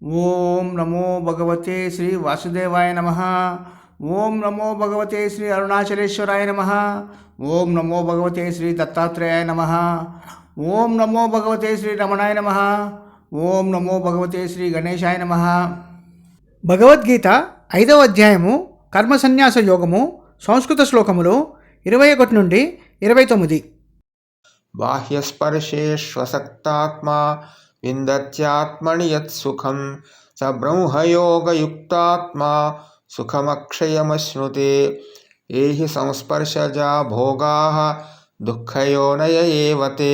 ఓం నమో భగవతే శ్రీ వాసుదేవాయ నమః. ఓం నమో భగవతే శ్రీ అరుణాచలేశ్వరాయ నమః. ఓం నమో భగవతే శ్రీ దత్తాత్రేయాయ నమః. ఓం నమో భగవతే శ్రీ రమణాయ నమః. ఓం నమో భగవతే శ్రీ గణేశాయ నమః. భగవద్గీత 5వ అధ్యాయము కర్మ సన్యాస యోగము. సంస్కృత శ్లోకములు 21 నుండి 29. బాహ్యస్పర్శేష్వసక్తాత్మా విందత్యాత్మని యత్సుఖం స బ్రహ్మయోగయుక్తాత్మా సుఖమక్షయమశ్నుతే. ఏహి సంస్పర్శజా భోగాః దుఃఖయోనయ ఏవ తే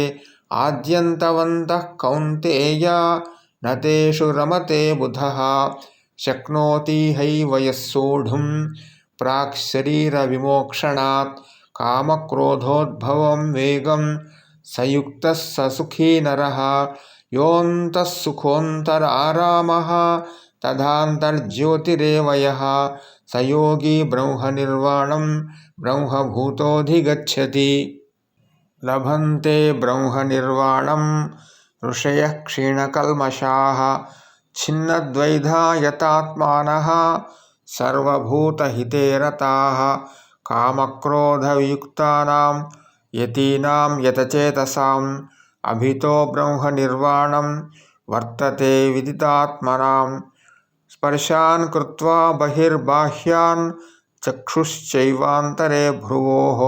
ఆద్యంతవంతః కౌంతేయ న తేషు రమతే బుధః. శక్నోతి హైవ యస్సోఢుం ప్రాక్ శరీర విమోక్షణాత్ కామక్రోధోద్భవం వేగం సయుక్తః స సుఖీ నరః. యోऽन्तः సుఖోऽन्तరారామः తథాంతర్జ్యోతిరేవ యః స యోగి బ్రహ్మనిర్వాణం బ్రహ్మభూతోऽధిగచ్చతి. లభంతే బ్రహ్మనిర్వాణం ఋషయః క్షీణకల్మషాः ఛిన్నద్వైధాయతాత్మానः సర్వభూతహితే రతాः. కామక్రోధవియుక్తానాం యతీనాం యతచేతసాం అభితో బ్రహ్మనిర్వాణం వర్తతే విదితాత్మనాం. స్పర్శాన్ కృత్వా బహిర్బాహ్యాన్ చక్షుశ్చైవాంతరే భ్రువోః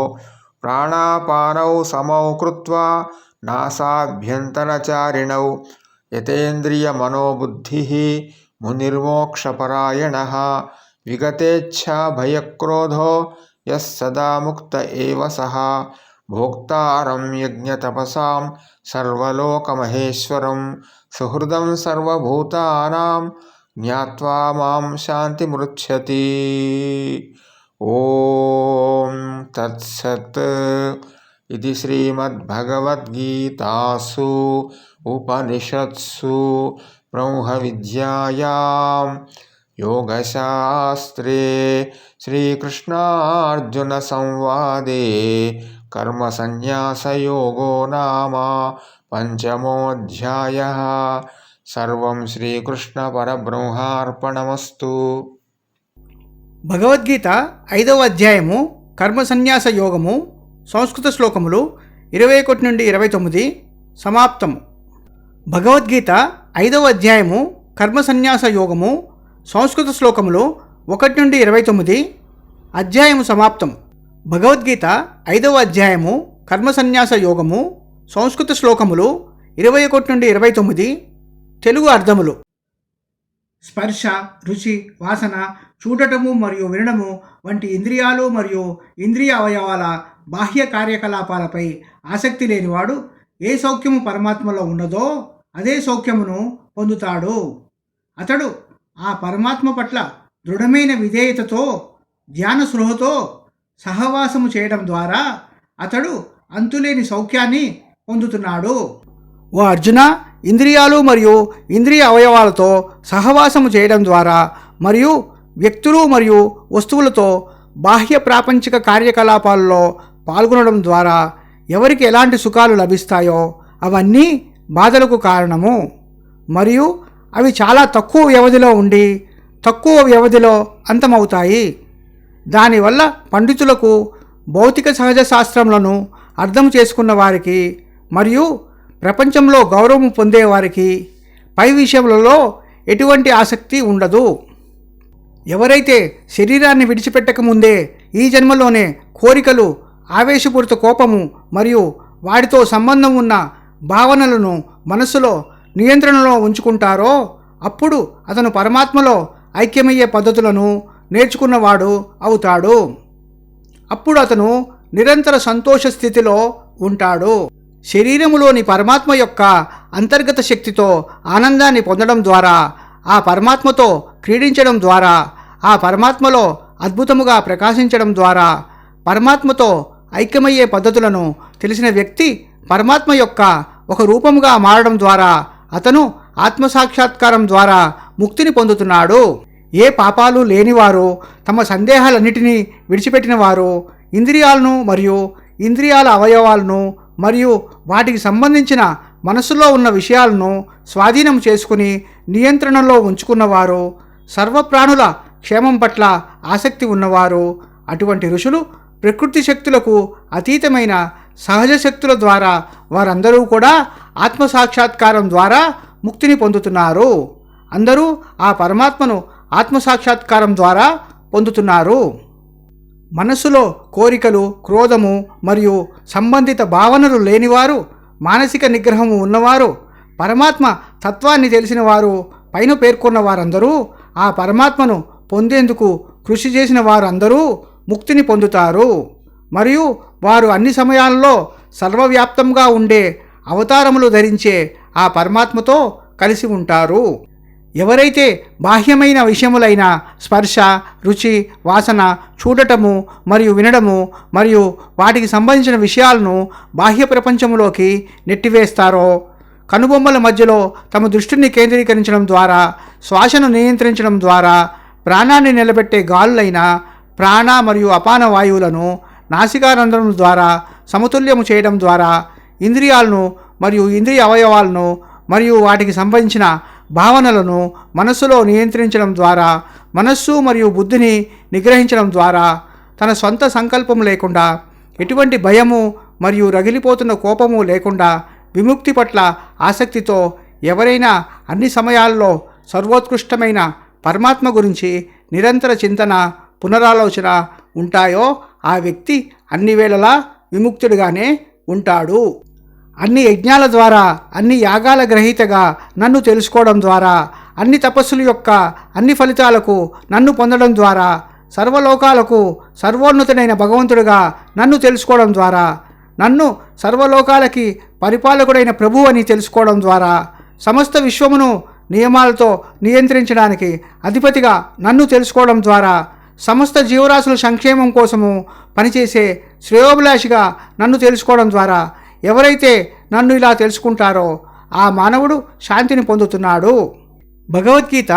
ప్రాణాపానౌ సమౌ కృత్వా నాసాభ్యంతరచారిణౌ యతేంద్రియమనోబుద్ధిః మునిర్మోక్షపరాయణः. విగతేచ్ఛా భయక్రోధో యః సదా ముక్త ఏవ సః. భోక్తారం యజ్ఞతపసాం సర్వలోకమహేశ్వరం సుహృదం సర్వభూతానాం జ్ఞాత్వా మాం శాంతిమృచ్ఛతి. ఓం తత్సత్. ఇది శ్రీమద్భగవద్గీతాసు ఉపనిషత్సు బ్రహ్మవిద్యాయాం యోగశాస్త్రే శ్రీకృష్ణార్జున సంవాదే కర్మసన్యాసయోగో నామ పంచమోऽధ్యాయः. సర్వం శ్రీకృష్ణ పరబ్రహ్మార్పణమస్తు. భగవద్గీత 5వ అధ్యాయము కర్మ సన్యాస యోగము. సంస్కృత శ్లోకములు 21 నుండి 29 సమాప్తము. భగవద్గీత 5వ అధ్యాయము కర్మ సన్యాస యోగము. సంస్కృత శ్లోకములు 1 నుండి 29 అధ్యాయము సమాప్తము. భగవద్గీత 5వ అధ్యాయము కర్మ సన్యాస యోగము. సంస్కృత శ్లోకములు 21 నుండి 29 తెలుగు అర్థములు. స్పర్శ, రుచి, వాసన, చూడటము మరియు వినడము వంటి ఇంద్రియాలు మరియు ఇంద్రియ అవయవాల బాహ్య కార్యకలాపాలపై ఆసక్తి లేనివాడు ఏ సౌఖ్యము పరమాత్మలో ఉన్నదో అదే సౌఖ్యమును పొందుతాడు. అతడు ఆ పరమాత్మ పట్ల దృఢమైన విధేయతతో ధ్యాన స్పృహతో సహవాసము చేయడం ద్వారా అతడు అంతులేని సౌఖ్యాన్ని పొందుతున్నాడు. ఓ అర్జున, ఇంద్రియాలు మరియు ఇంద్రియ అవయవాలతో సహవాసము చేయడం ద్వారా మరియు వ్యక్తులు మరియు వస్తువులతో బాహ్య ప్రాపంచిక కార్యకలాపాలలో పాల్గొనడం ద్వారా ఎవరికి ఎలాంటి సుఖాలు లభిస్తాయో అవన్నీ బాధలకు కారణము మరియు అవి చాలా తక్కువ వ్యవధిలో ఉండి తక్కువ వ్యవధిలో అంతమవుతాయి. దానివల్ల పండితులకు, భౌతిక సహజ శాస్త్రములను అర్థం చేసుకున్న వారికి మరియు ప్రపంచంలో గౌరవం పొందేవారికి పై విషయములలో ఎటువంటి ఆసక్తి ఉండదు. ఎవరైతే శరీరాన్ని విడిచిపెట్టకముందే ఈ జన్మలోనే కోరికలు, ఆవేశపూరిత కోపము మరియు వాటితో సంబంధం ఉన్న భావనలను మనస్సులో నియంత్రణలో ఉంచుకుంటారో అప్పుడు అతను పరమాత్మలో ఐక్యమయ్యే పద్ధతులను నేర్చుకున్నవాడు అవుతాడు. అప్పుడు అతను నిరంతర సంతోష స్థితిలో ఉంటాడు. శరీరములోని పరమాత్మ యొక్క అంతర్గత శక్తితో ఆనందాన్ని పొందడం ద్వారా, ఆ పరమాత్మతో క్రీడించడం ద్వారా, ఆ పరమాత్మలో అద్భుతముగా ప్రకాశించడం ద్వారా, పరమాత్మతో ఐక్యమయ్యే పద్ధతులను తెలిసిన వ్యక్తి పరమాత్మ యొక్క ఒక రూపముగా మారడం ద్వారా అతను ఆత్మసాక్షాత్కారం ద్వారా ముక్తిని పొందుతున్నాడు. ఏ పాపాలు లేనివారు, తమ సందేహాలన్నిటినీ విడిచిపెట్టిన వారు, ఇంద్రియాలను మరియు ఇంద్రియాల అవయవాలను మరియు వాటికి సంబంధించిన మనస్సులో ఉన్న విషయాలను స్వాధీనం చేసుకుని నియంత్రణలో ఉంచుకున్నవారు, సర్వప్రాణుల క్షేమం పట్ల ఆసక్తి ఉన్నవారు, అటువంటి ఋషులు ప్రకృతి శక్తులకు అతీతమైన సహజ శక్తుల ద్వారా వారందరూ కూడా ఆత్మసాక్షాత్కారం ద్వారా ముక్తిని పొందుతున్నారు. అందరూ ఆ పరమాత్మను ఆత్మసాక్షాత్కారం ద్వారా పొందుతున్నారు. మనస్సులో కోరికలు, క్రోధము మరియు సంబంధిత భావనలు లేనివారు, మానసిక నిగ్రహము ఉన్నవారు, పరమాత్మ తత్వాన్ని తెలిసిన వారు, పైన పేర్కొన్న వారందరూ ఆ పరమాత్మను పొందేందుకు కృషి చేసిన వారందరూ ముక్తిని పొందుతారు. మరియు వారు అన్ని సమయాల్లో సర్వవ్యాప్తంగా ఉండే అవతారములు ధరించే ఆ పరమాత్మతో కలిసి ఉంటారు. ఎవరైతే బాహ్యమైన విషయములైన స్పర్శ, రుచి, వాసన, చూడటము మరియు వినడము మరియు వాటికి సంబంధించిన విషయాలను బాహ్య ప్రపంచంలోకి నెట్టివేస్తారో, కనుబొమ్మల మధ్యలో తమ దృష్టిని కేంద్రీకరించడం ద్వారా, శ్వాసను నియంత్రించడం ద్వారా, ప్రాణాన్ని నిలబెట్టే గాలులైన ప్రాణ మరియు అపాన వాయువులను నాసికారంధ్రం ద్వారా సమతుల్యము చేయడం ద్వారా, ఇంద్రియాలను మరియు ఇంద్రియ అవయవాలను మరియు వాటికి సంబంధించిన భావనలను మనస్సులో నియంత్రించడం ద్వారా, మనస్సు మరియు బుద్ధిని నిగ్రహించడం ద్వారా, తన సొంత సంకల్పం లేకుండా, ఎటువంటి భయము మరియు రగిలిపోతున్న కోపము లేకుండా, విముక్తి పట్ల ఆసక్తితో ఎవరైనా అన్ని సమయాల్లో సర్వోత్కృష్టమైన పరమాత్మ గురించి నిరంతర చింతన, పునరాలోచన ఉంటాయో ఆ వ్యక్తి అన్ని వేళలా విముక్తుడిగానే ఉంటాడు. అన్ని యజ్ఞాల ద్వారా, అన్ని యాగాల గ్రహీతగా నన్ను తెలుసుకోవడం ద్వారా, అన్ని తపస్సుల యొక్క అన్ని ఫలితాలకు నన్ను పొందడం ద్వారా, సర్వలోకాలకు సర్వోన్నతుడైన భగవంతుడిగా నన్ను తెలుసుకోవడం ద్వారా, నన్ను సర్వలోకాలకి పరిపాలకుడైన ప్రభువు అని తెలుసుకోవడం ద్వారా, సమస్త విశ్వమును నియమాలతో నియంత్రించడానికి అధిపతిగా నన్ను తెలుసుకోవడం ద్వారా, సమస్త జీవరాశుల సంక్షేమం కోసము పనిచేసే శ్రేయోభిలాషిగా నన్ను తెలుసుకోవడం ద్వారా ఎవరైతే నన్ను ఇలా తెలుసుకుంటారో ఆ మానవుడు శాంతిని పొందుతున్నాడు. భగవద్గీత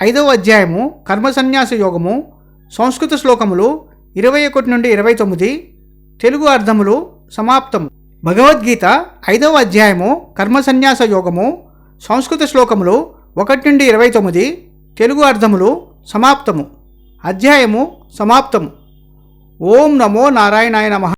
5వ అధ్యాయము కర్మసన్యాస యోగము, సంస్కృత శ్లోకములు 21 నుండి 29, తెలుగు అర్థములు సమాప్తము. భగవద్గీత 5వ అధ్యాయము కర్మసన్యాస యోగము, సంస్కృత శ్లోకములు 1 నుండి 29, తెలుగు అర్థములు సమాప్తము. అధ్యాయము సమాప్తము. ఓం నమో నారాయణాయ నమః.